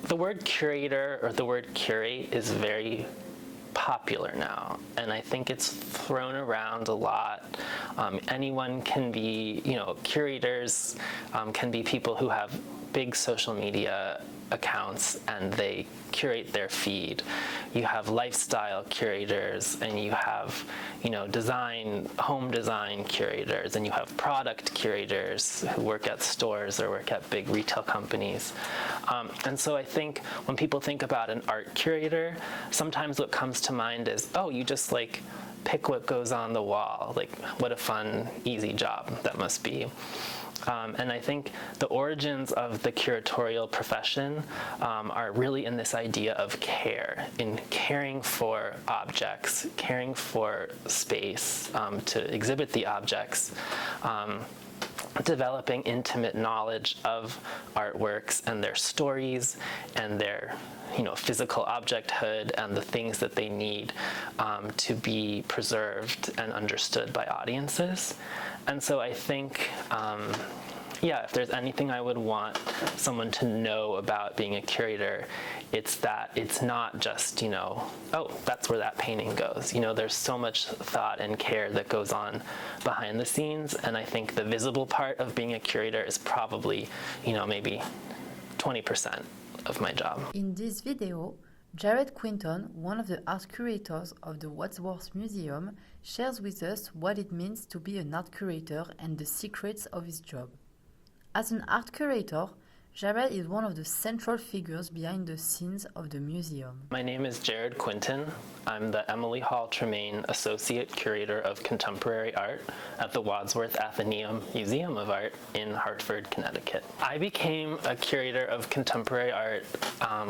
The word curator or the word curate is very popular now, and I think it's thrown around a lot. Anyone can be, curators can be people who have big social media accounts and they curate their feed. You have lifestyle curators, and you have, home design curators, and you have product curators who work at stores or work at big retail companies. And so I think when people think about an art curator, sometimes what comes to mind is, oh, you just pick what goes on the wall. What a fun, easy job that must be. And I think the origins of the curatorial profession are really in this idea of care, in caring for objects, caring for space to exhibit the objects, developing intimate knowledge of artworks and their stories and their physical objecthood and the things that they need to be preserved and understood by audiences. And so I think, if there's anything I would want someone to know about being a curator, it's that it's not just, oh, that's where that painting goes. There's so much thought and care that goes on behind the scenes, and I think the visible part of being a curator is probably, maybe 20% of my job. In this video, Jared Quinton, one of the art curators of the Wadsworth Museum, shares with us what it means to be an art curator and the secrets of his job. As an art curator, Jared is one of the central figures behind the scenes of the museum. My name is Jared Quinton. I'm the Emily Hall Tremaine Associate Curator of Contemporary Art at the Wadsworth Atheneum Museum of Art in Hartford, Connecticut. I became a curator of contemporary art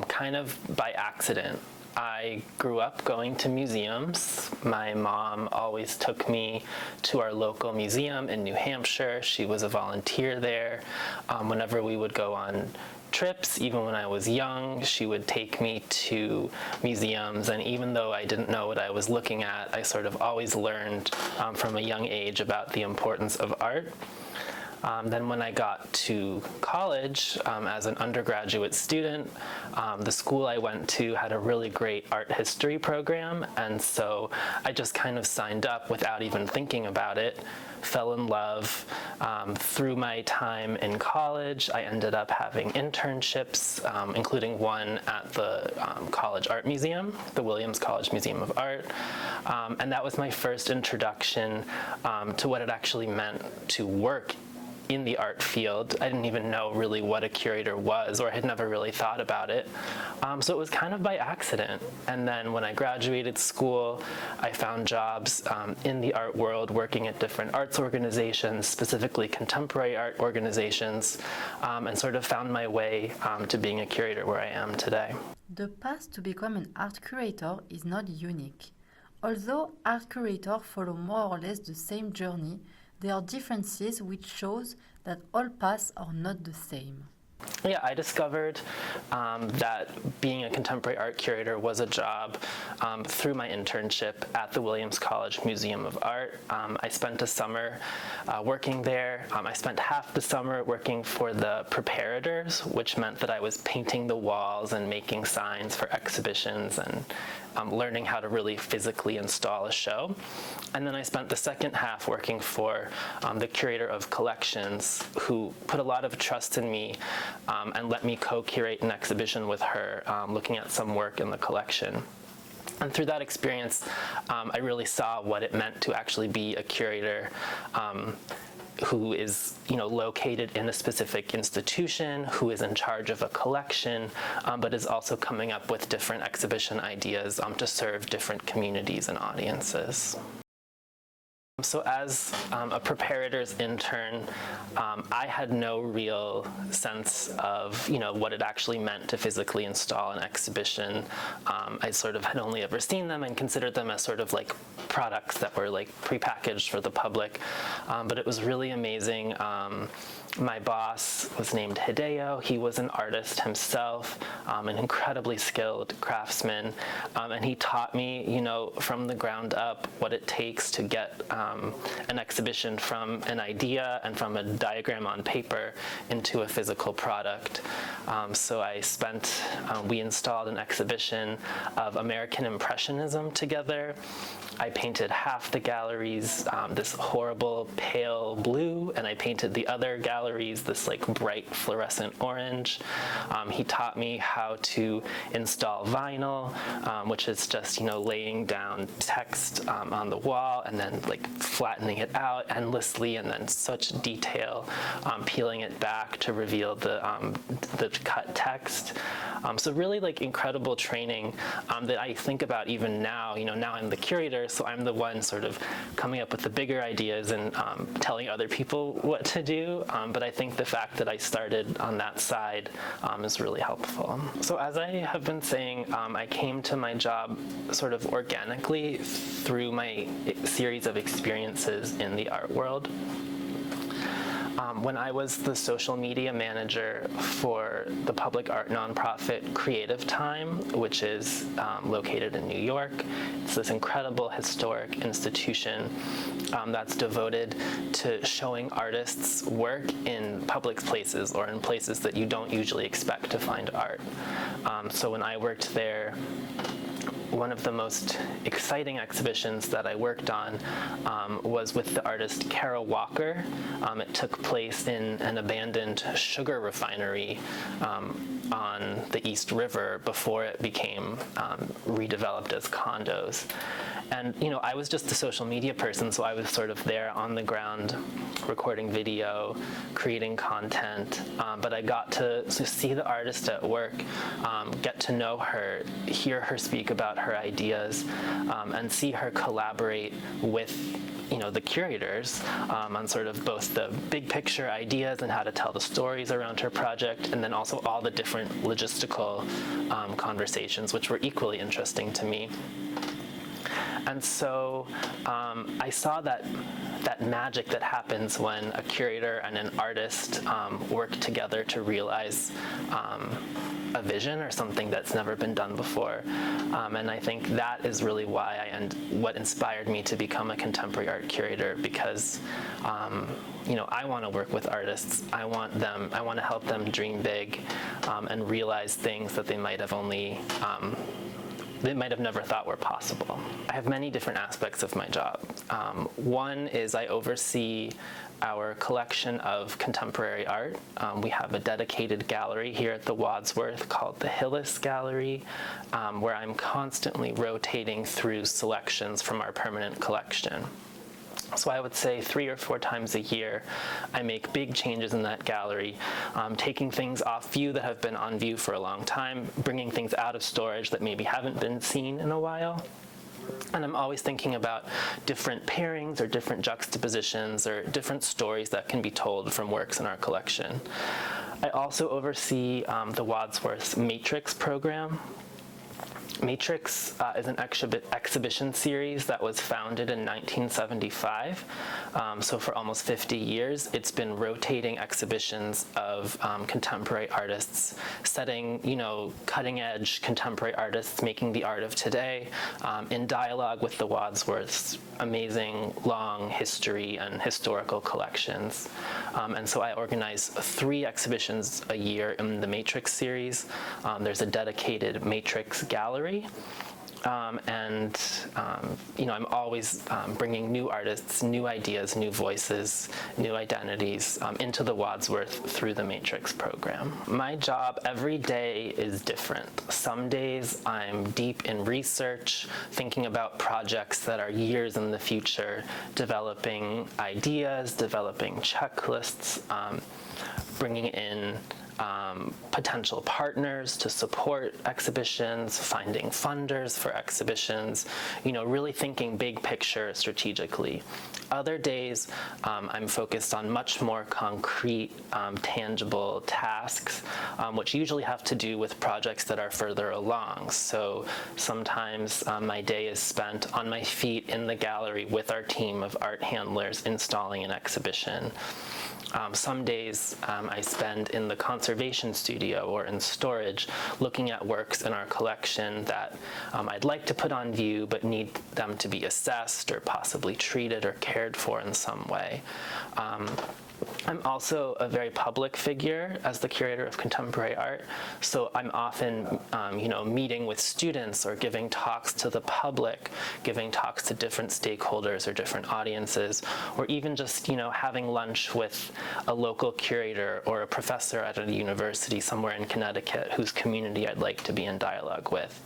kind of by accident. I grew up going to museums. My mom always took me to our local museum in New Hampshire. She was a volunteer there. Whenever we would go on trips, even when I was young, she would take me to museums, and even though I didn't know what I was looking at, I sort of always learned from a young age about the importance of art. Then when I got to college as an undergraduate student, the school I went to had a really great art history program, and so I just kind of signed up without even thinking about it, fell in love. Through my time in college, I ended up having internships, including one at the College Art Museum, the Williams College Museum of Art, and that was my first introduction to what it actually meant to work in the art field. I didn't even know really what a curator was, or I had never really thought about it. So it was kind of by accident. And then when I graduated school, I found jobs in the art world working at different arts organizations, specifically contemporary art organizations, and sort of found my way to being a curator where I am today. The path to become an art curator is not unique. Although art curators follow more or less the same journey, there are differences which shows that all paths are not the same. Yeah, I discovered that being a contemporary art curator was a job through my internship at the Williams College Museum of Art. I spent a summer working there. I spent half the summer working for the preparators, which meant that I was painting the walls and making signs for exhibitions and learning how to really physically install a show. And then I spent the second half working for the curator of collections, who put a lot of trust in me and let me co-curate an exhibition with her, looking at some work in the collection. And through that experience, I really saw what it meant to actually be a curator who is, located in a specific institution, who is in charge of a collection, but is also coming up with different exhibition ideas to serve different communities and audiences. So as a preparator's intern, I had no real sense of, what it actually meant to physically install an exhibition. I sort of had only ever seen them and considered them as sort of like products that were like prepackaged for the public. But it was really amazing My boss was named Hideo. He was an artist himself, an incredibly skilled craftsman, and he taught me, from the ground up what it takes to get an exhibition from an idea and from a diagram on paper into a physical product. So we installed an exhibition of American Impressionism together. I painted half the galleries this horrible pale blue, and I painted the other galleries this like bright fluorescent orange. He taught me how to install vinyl, which is just laying down text on the wall and then like flattening it out endlessly, and then such detail, peeling it back to reveal the cut text. So really like incredible training that I think about even now. Now I'm the curator, so I'm the one sort of coming up with the bigger ideas and telling other people what to do. But I think the fact that I started on that side is really helpful. So as I have been saying, I came to my job sort of organically through my series of experiences in the art world. When I was the social media manager for the public art nonprofit Creative Time, which is located in New York, it's this incredible historic institution that's devoted to showing artists' work in public places or in places that you don't usually expect to find art. So when I worked there, one of the most exciting exhibitions that I worked on was with the artist Carol Walker. It took place in an abandoned sugar refinery on the East River before it became redeveloped as condos. And I was just a social media person, so I was sort of there on the ground, recording video, creating content. But I got to see the artist at work, get to know her, hear her speak about her ideas, and see her collaborate with the curators on sort of both the big picture ideas and how to tell the stories around her project, and then also all the different logistical conversations, which were equally interesting to me. And so I saw that magic that happens when a curator and an artist work together to realize a vision or something that's never been done before. And I think that is really why what inspired me to become a contemporary art curator, because I want to work with artists. I want to help them dream big and realize things that they might have never thought were possible. I have many different aspects of my job. One is I oversee our collection of contemporary art. We have a dedicated gallery here at the Wadsworth called the Hillis Gallery, where I'm constantly rotating through selections from our permanent collection. So I would say 3 or 4 times a year, I make big changes in that gallery, taking things off view that have been on view for a long time, bringing things out of storage that maybe haven't been seen in a while. And I'm always thinking about different pairings or different juxtapositions or different stories that can be told from works in our collection. I also oversee the Wadsworth's Matrix program. Matrix is an exhibition series that was founded in 1975. So for almost 50 years, it's been rotating exhibitions of contemporary artists, setting, cutting-edge contemporary artists making the art of today in dialogue with the Wadsworth's amazing long history and historical collections. And so I organize 3 exhibitions a year in the Matrix series. There's a dedicated Matrix gallery. I'm always bringing new artists, new ideas, new voices, new identities into the Wadsworth through the Matrix program. My job every day is different. Some days I'm deep in research, thinking about projects that are years in the future, developing ideas, developing checklists, bringing in potential partners to support exhibitions, finding funders for exhibitions, really thinking big picture strategically. Other days, I'm focused on much more concrete, tangible tasks, which usually have to do with projects that are further along. So sometimes my day is spent on my feet in the gallery with our team of art handlers installing an exhibition. Some days I spend in the conservation studio or in storage looking at works in our collection that I'd like to put on view but need them to be assessed or possibly treated or cared for in some way. I'm also a very public figure as the curator of contemporary art, so I'm often, meeting with students or giving talks to the public, giving talks to different stakeholders or different audiences, or even just, having lunch with a local curator or a professor at a university somewhere in Connecticut whose community I'd like to be in dialogue with.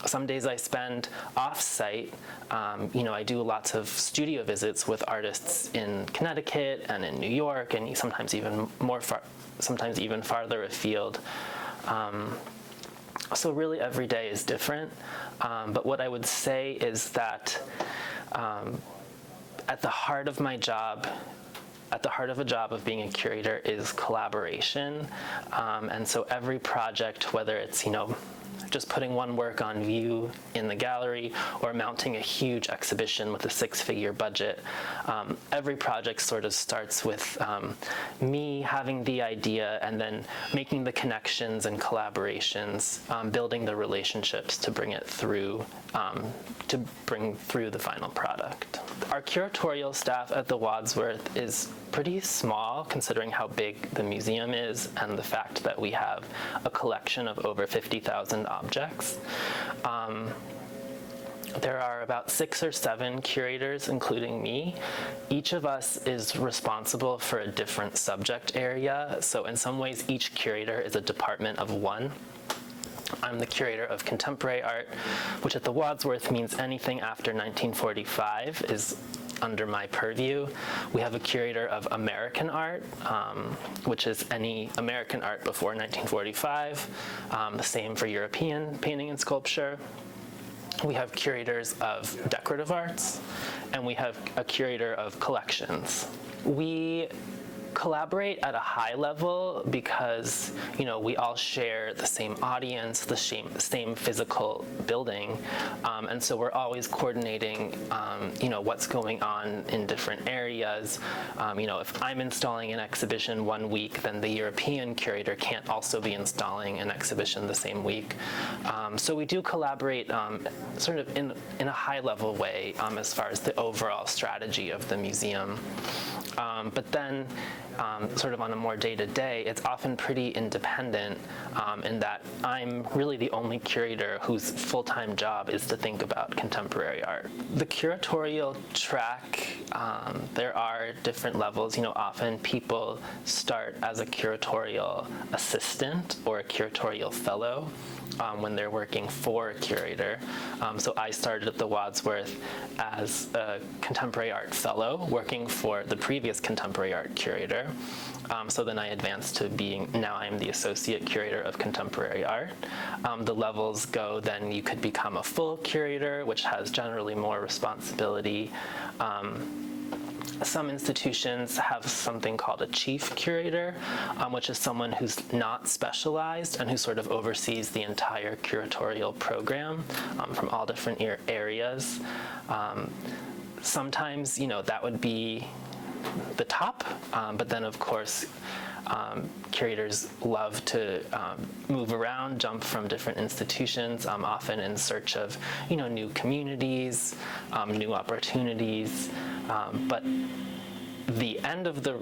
Some days I spend off-site. I do lots of studio visits with artists in Connecticut and in New York, and sometimes even farther afield. So really every day is different. But what I would say is that at the heart of my job, at the heart of a job of being a curator is collaboration. And so every project, whether it's, just putting one work on view in the gallery or mounting a huge exhibition with a six-figure budget, every project sort of starts with me having the idea and then making the connections and collaborations, building the relationships to bring it through, to bring through the final product. Our curatorial staff at the Wadsworth is pretty small considering how big the museum is and the fact that we have a collection of over 50,000 objects. There are about 6 or 7 curators, including me. Each of us is responsible for a different subject area, so in some ways each curator is a department of one. I'm the curator of contemporary art, which at the Wadsworth means anything after 1945 is under my purview. We have a curator of American art, which is any American art before 1945. The same for European painting and sculpture. We have curators of decorative arts, and we have a curator of collections. We collaborate at a high level because, we all share the same audience, the same physical building, and so we're always coordinating, what's going on in different areas. If I'm installing an exhibition one week, then the European curator can't also be installing an exhibition the same week. So we do collaborate sort of in a high-level way as far as the overall strategy of the museum. But then sort of on a more day-to-day, it's often pretty independent in that I'm really the only curator whose full-time job is to think about contemporary art. The curatorial track, there are different levels. Often people start as a curatorial assistant or a curatorial fellow when they're working for a curator. So I started at the Wadsworth as a contemporary art fellow working for the previous contemporary art curator. So then I advanced to now I'm the associate curator of contemporary art. The levels go, then you could become a full curator, which has generally more responsibility. Some institutions have something called a chief curator, which is someone who's not specialized and who sort of oversees the entire curatorial program from all different areas. Sometimes, that would be the top, but then of course curators love to move around, jump from different institutions, often in search of new communities, new opportunities, but the end of the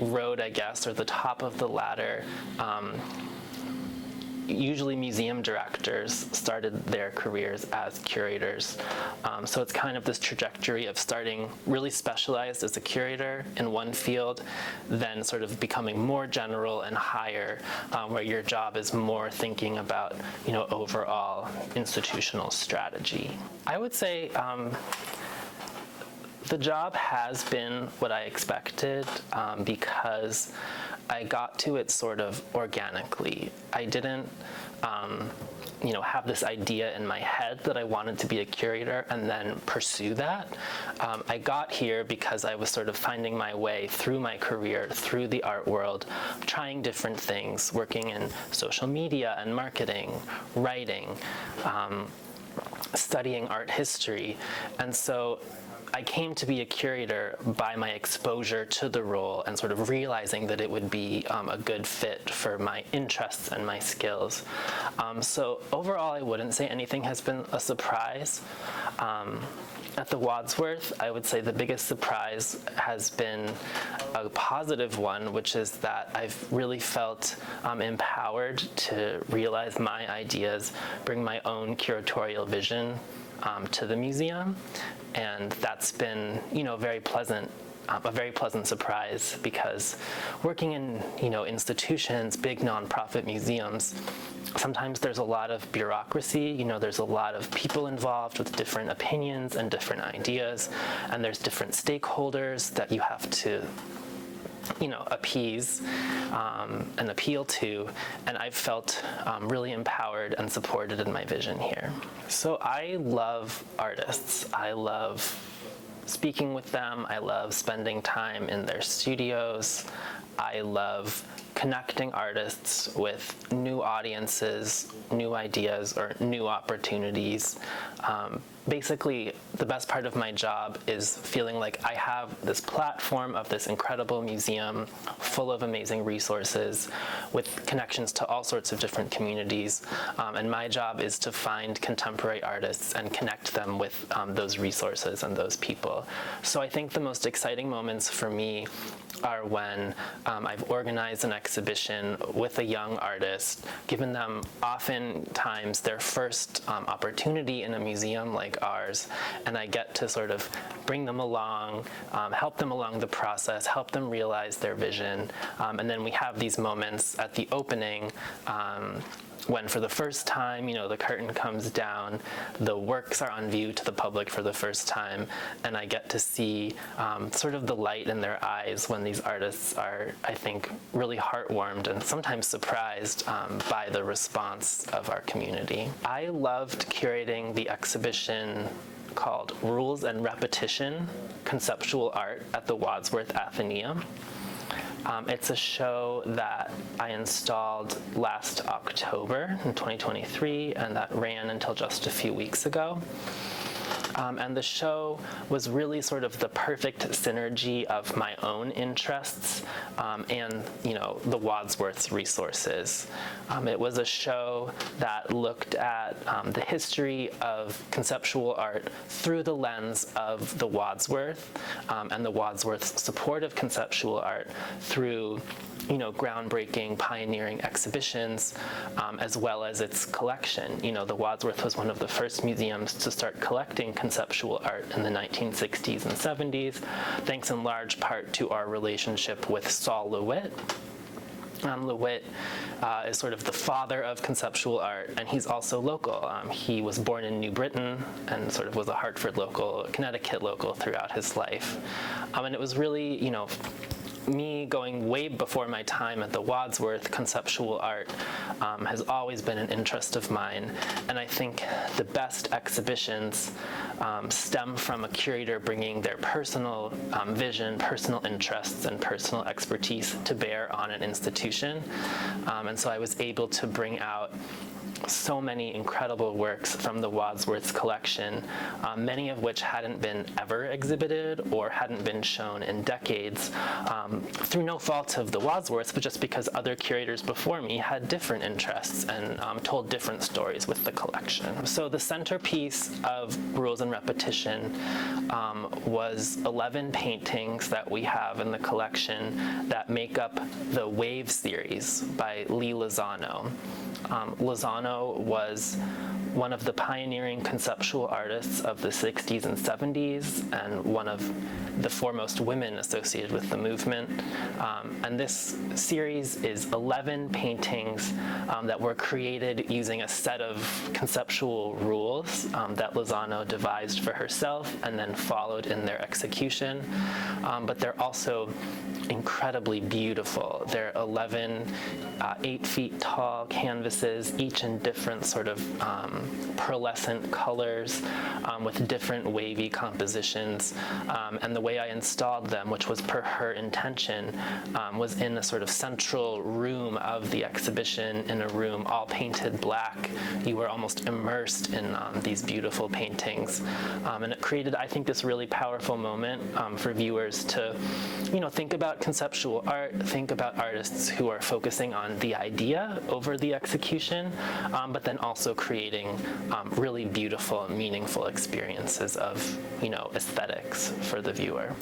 road, I guess, or the top of the ladder, usually museum directors started their careers as curators. So it's kind of this trajectory of starting really specialized as a curator in one field, then sort of becoming more general and higher, where your job is more thinking about, overall institutional strategy. I would say the job has been what I expected because I got to it sort of organically. I didn't, have this idea in my head that I wanted to be a curator and then pursue that. I got here because I was sort of finding my way through my career, through the art world, trying different things, working in social media and marketing, writing, studying art history. And so I came to be a curator by my exposure to the role and sort of realizing that it would be a good fit for my interests and my skills. So overall, I wouldn't say anything has been a surprise. At the Wadsworth, I would say the biggest surprise has been a positive one, which is that I've really felt empowered to realize my ideas, bring my own curatorial vision to the museum, and that's been, very pleasant. A very pleasant surprise, because working in, institutions, big nonprofit museums, sometimes there's a lot of bureaucracy, there's a lot of people involved with different opinions and different ideas, and there's different stakeholders that you have to appease and appeal to, and I've felt really empowered and supported in my vision here. So I love artists. I love speaking with them. I love spending time in their studios. I love connecting artists with new audiences, new ideas, or new opportunities. Basically, the best part of my job is feeling like I have this platform of this incredible museum full of amazing resources with connections to all sorts of different communities. And my job is to find contemporary artists and connect them with those resources and those people. So I think the most exciting moments for me are when I've organized an exhibition with a young artist, given them oftentimes their first opportunity in a museum like ours, and I get to sort of bring them along, help them along the process, help them realize their vision, and then we have these moments at the opening when for the first time, the curtain comes down, the works are on view to the public for the first time, and I get to see sort of the light in their eyes when these artists are, I think, really heartwarmed and sometimes surprised by the response of our community. I loved curating the exhibition called Rules and Repetition, Conceptual Art at the Wadsworth Atheneum. It's a show that I installed last October in 2023, and that ran until just a few weeks ago. And the show was really sort of the perfect synergy of my own interests and, the Wadsworth's resources. It was a show that looked at the history of conceptual art through the lens of the Wadsworth and the Wadsworth's support of conceptual art through groundbreaking, pioneering exhibitions, as well as its collection. The Wadsworth was one of the first museums to start collecting conceptual art in the 1960s and 70s, thanks in large part to our relationship with Saul LeWitt. LeWitt is sort of the father of conceptual art, and he's also local. He was born in New Britain and sort of was a Hartford local, Connecticut local throughout his life. And it was really, me going way before my time at the Wadsworth, conceptual art has always been an interest of mine, and I think the best exhibitions stem from a curator bringing their personal vision, personal interests, and personal expertise to bear on an institution. And so I was able to bring out so many incredible works from the Wadsworth's collection, many of which hadn't been ever exhibited or hadn't been shown in decades, through no fault of the Wadsworths, but just because other curators before me had different interests and told different stories with the collection. So the centerpiece of Rules and Repetition was 11 paintings that we have in the collection that make up the Wave series by Lee Lozano. Lozano was one of the pioneering conceptual artists of the 60s and 70s, and one of the foremost women associated with the movement. And this series is 11 paintings that were created using a set of conceptual rules that Lozano devised for herself and then followed in their execution. But they're also incredibly beautiful. They're 11 8 feet tall canvases, each in in different sort of pearlescent colors with different wavy compositions. And the way I installed them, which was per her intention, was in a sort of central room of the exhibition, in a room all painted black. You were almost immersed in these beautiful paintings. And it created, I think, this really powerful moment for viewers to, think about conceptual art, think about artists who are focusing on the idea over the execution, but then also creating really beautiful, meaningful experiences of, aesthetics for the viewer.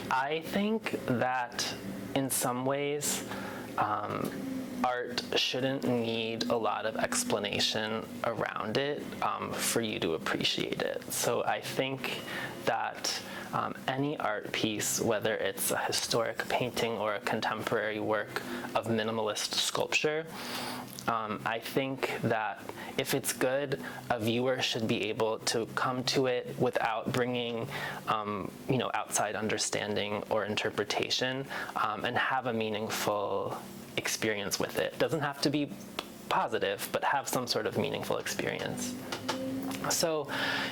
I think that in some ways, art shouldn't need a lot of explanation around it for you to appreciate it. So I think that any art piece, whether it's a historic painting or a contemporary work of minimalist sculpture, I think that if it's good, a viewer should be able to come to it without bringing, outside understanding or interpretation, and have a meaningful experience with it. It doesn't have to be positive, but have some sort of meaningful experience. So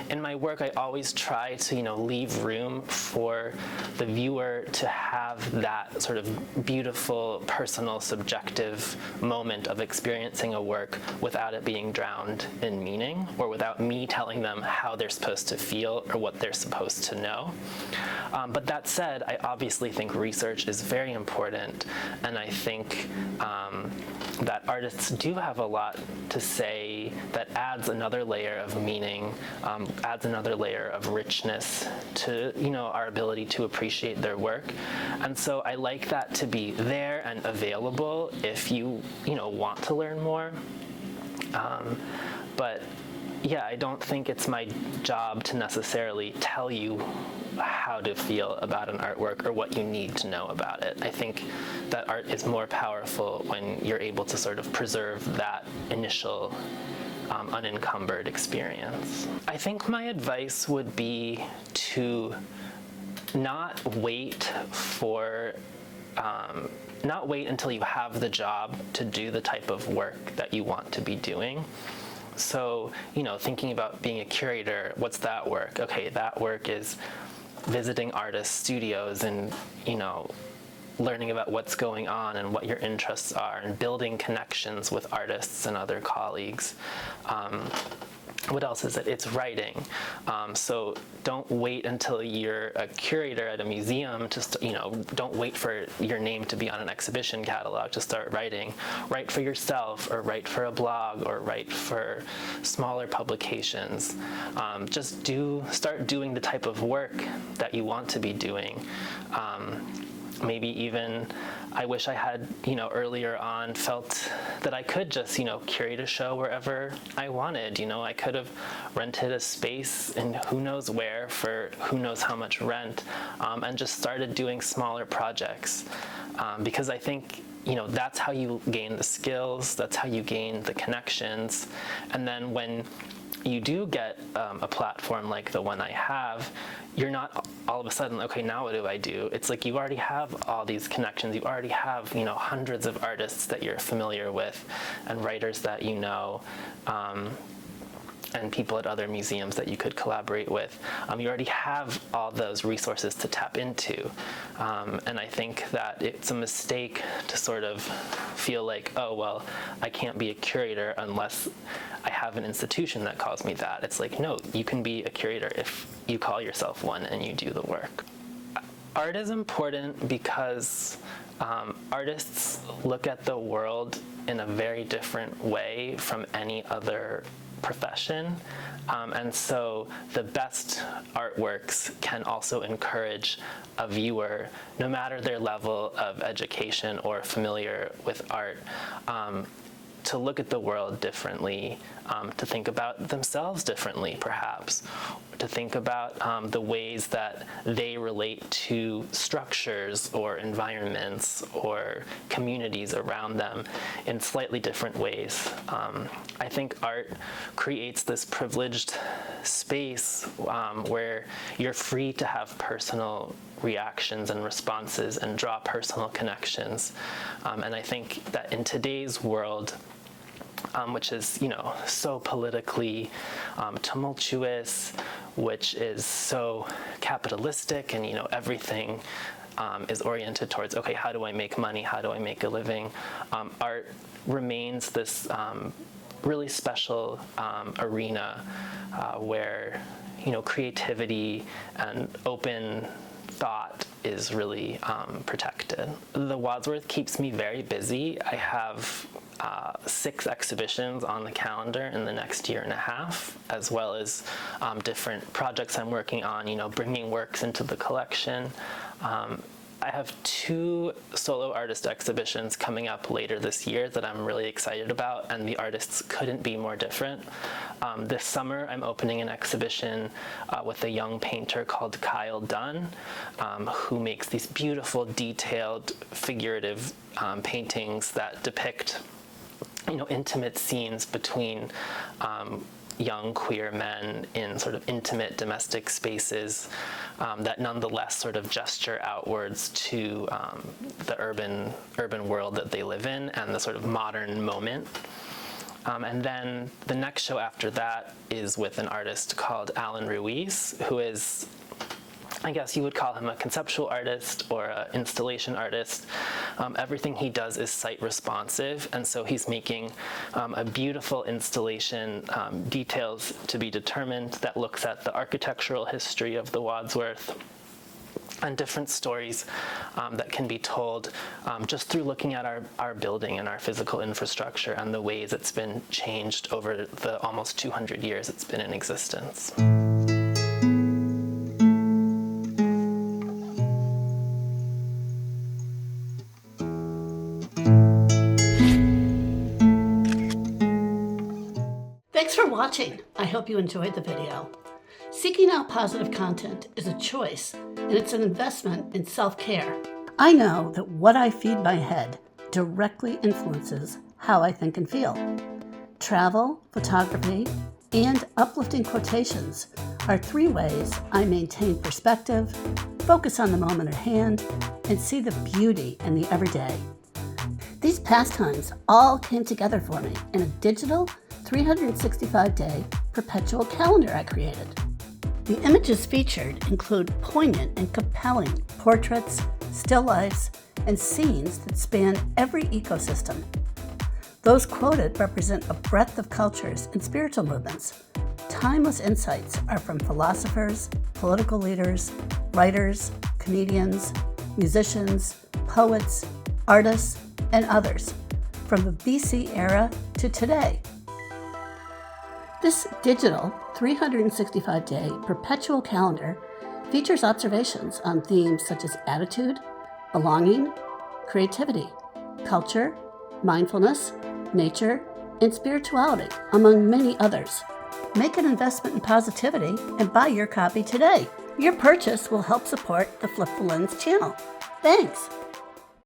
in my work, I always try to, leave room for the viewer to have that sort of beautiful, personal, subjective moment of experiencing a work without it being drowned in meaning, or without me telling them how they're supposed to feel or what they're supposed to know. But that said, I obviously think research is very important, and I think that artists do have a lot to say that adds another layer of meaning, adds another layer of richness to, our ability to appreciate their work. And so I like that to be there and available if you, want to learn more. But yeah, I don't think it's my job to necessarily tell you how to feel about an artwork or what you need to know about it. I think that art is more powerful when you're able to sort of preserve that initial unencumbered experience. I think my advice would be to not wait until you have the job to do the type of work that you want to be doing. So, thinking about being a curator, what's that work? Okay, that work is visiting artists' studios and, learning about what's going on and what your interests are, and building connections with artists and other colleagues. What else is it? It's writing. So don't wait until you're a curator at a museum to, don't wait for your name to be on an exhibition catalog to start writing. Write for yourself, or write for a blog, or write for smaller publications. Just start doing the type of work that you want to be doing. Maybe even, I wish I had, earlier on felt that I could just, curate a show wherever I wanted. I could have rented a space in who knows where for who knows how much rent, and just started doing smaller projects. Because I think, that's how you gain the skills, that's how you gain the connections. And then when you do get a platform like the one I have, you're not all of a sudden, okay, now what do I do? It's like you already have all these connections. You already have, hundreds of artists that you're familiar with, and writers that you know, and people at other museums that you could collaborate with. You already have all those resources to tap into. And I think that it's a mistake to sort of feel like, oh, well, I can't be a curator unless I have an institution that calls me that. It's like, no, you can be a curator if you call yourself one and you do the work. Art is important because artists look at the world in a very different way from any other profession. And so the best artworks can also encourage a viewer, no matter their level of education or familiar with art, to look at the world differently, to think about themselves differently, perhaps, to think about the ways that they relate to structures or environments or communities around them in slightly different ways. I think art creates this privileged space where you're free to have personal reactions and responses and draw personal connections. And I think that in today's world, which is, so politically tumultuous, which is so capitalistic, and, everything is oriented towards, okay, how do I make money? How do I make a living? Art remains this really special arena where, creativity and open thought is really protected. The Wadsworth keeps me very busy. I have 6 exhibitions on the calendar in the next year and a half, as well as different projects I'm working on, bringing works into the collection. I have 2 solo artist exhibitions coming up later this year that I'm really excited about, and the artists couldn't be more different. This summer, I'm opening an exhibition with a young painter called Kyle Dunn, who makes these beautiful, detailed, figurative paintings that depict, intimate scenes between young queer men in sort of intimate domestic spaces that nonetheless sort of gesture outwards to the urban world that they live in and the sort of modern moment. And then the next show after that is with an artist called Alan Ruiz, who is, I guess you would call him a conceptual artist or an installation artist. Everything he does is site responsive, and so he's making a beautiful installation, details to be determined, that looks at the architectural history of the Wadsworth and different stories that can be told just through looking at our building and our physical infrastructure and the ways it's been changed over the almost 200 years it's been in existence. Thanks for watching. I hope you enjoyed the video. Seeking out positive content is a choice, and it's an investment in self-care. I know that what I feed my head directly influences how I think and feel. Travel, photography, and uplifting quotations are 3 ways I maintain perspective, focus on the moment at hand, and see the beauty in the everyday. These pastimes all came together for me in a digital 365-day perpetual calendar I created. The images featured include poignant and compelling portraits, still lifes, and scenes that span every ecosystem. Those quoted represent a breadth of cultures and spiritual movements. Timeless insights are from philosophers, political leaders, writers, comedians, musicians, poets, artists, and others, from the BC era to today. This digital 365-day perpetual calendar features observations on themes such as attitude, belonging, creativity, culture, mindfulness, nature, and spirituality, among many others. Make an investment in positivity and buy your copy today. Your purchase will help support the Flip the Lens channel. Thanks!